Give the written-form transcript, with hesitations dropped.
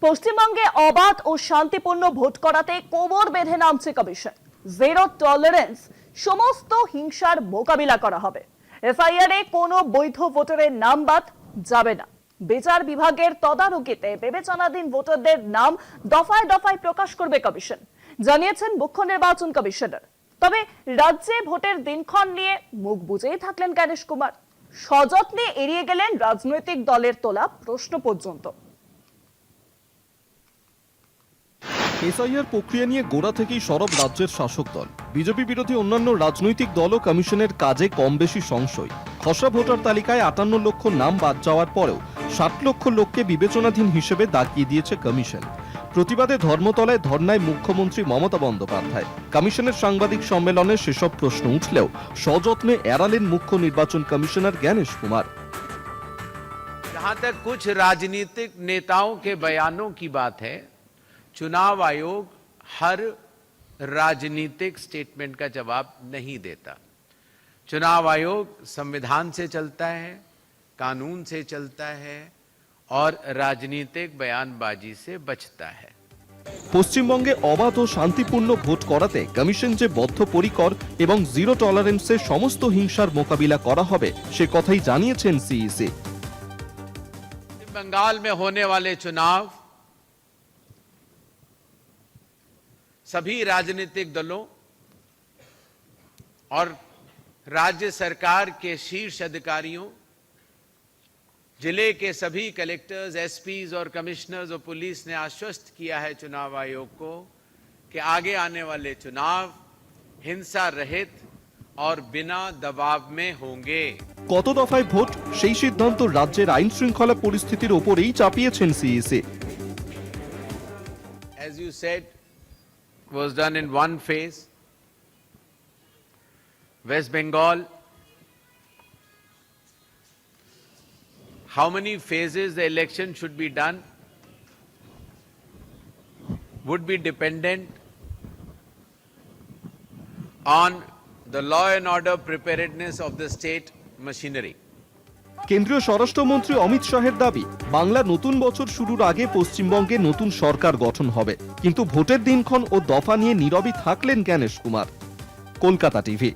পশ্চিমবঙ্গে অবাধ ও শান্তিপূর্ণ ভোট করাতে কোমর বেঁধে নামছে কমিশন। জিরো টলারেন্স, সমস্ত হিংসার মোকাবিলা করা হবে। এফআইআর এ কোনো বৈধ ভোটারের নাম বাদ যাবে না। বিচার বিভাগের তদারকিতে বিবেচনাধীন ভোটারদের নাম দফায় দফায় প্রকাশ করবে কমিশন, জানিয়েছেন মুখ্য নির্বাচন কমিশনার। তবে রাজ্যে ভোটের দিনক্ষণ নিয়ে মুখ বুজেই থাকলেন গণেশ কুমার। সযত্নে এড়িয়ে গেলেন রাজনৈতিক দলের তোলা প্রশ্ন পর্যন্ত। এসআইআর প্রক্রিয়া নিয়ে গোড়া থেকেই সরব রাজ্যের শাসক দল। বিজেপি বিরোধী অন্যান্য রাজনৈতিক দলও কমিশনের কাজে কম বেশি সংশয়। খসড়া ভোটার তালিকায় 58 লক্ষ নাম বাদ যাওয়ার পরেও 60 লক্ষ লোককে বিবেচনাধীন হিসেবে দাগিয়ে দিয়েছে কমিশন। প্রতিবাদে ধর্মতলায় ধর্নায় মুখ্যমন্ত্রী মমতা বন্দ্যোপাধ্যায়। কমিশনের সাংবাদিক সম্মেলনে সেসব প্রশ্ন উঠলেও সযত্নে এড়ালেন মুখ্য নির্বাচন কমিশনার গণেশ কুমার। जहां तक कुछ राजनीतिक नेताओं के बयानों की बात है, चुनाव आयोग हर राजनीतिक स्टेटमेंट का जवाब नहीं देता। चुनाव आयोग संविधान से चलता है, कानून से चलता है और राजनीतिक बयानबाजी से बचता है। পশ্চিমবঙ্গে অবাধ ও শান্তিপূর্ণ ভোট করাতে কমিশন যে বদ্ধপরিকর এবং জিরো টলারেন্সে সমস্ত হিংসার মোকাবিলা করা হবে সে কথাই জানিয়েছেন সিইসি। बंगाल में होने वाले चुनाव सभी राजनीतिक दलों और राज्य सरकार के शीर्ष अधिकारियों, जिले के सभी कलेक्टर्स, एसपीज और कमिश्नर्स और पुलिस ने आश्वस्त किया है चुनाव आयोग को कि आगे आने वाले चुनाव हिंसा रहित और बिना दबाव में होंगे। কত দফায় ভোট সেই সিদ্ধান্ত রাজ্যের আইন শৃঙ্খলা পরিস্থিতির উপরেই চাপিয়েছেন CEC. As you said, was done in one phase. West Bengal, how many phases the election should be done would be dependent on the law and order preparedness of the state machinery. কেন্দ্রীয় স্বরাষ্ট্রমন্ত্রী অমিত শাহের দাবি, বাংলা নতুন বছর শুরুর আগে পশ্চিমবঙ্গে নতুন সরকার গঠন হবে। কিন্তু ভোটের দিনক্ষণ ও দফা নিয়ে নীরবই থাকলেন গণেশ কুমার। কলকাতা টিভি।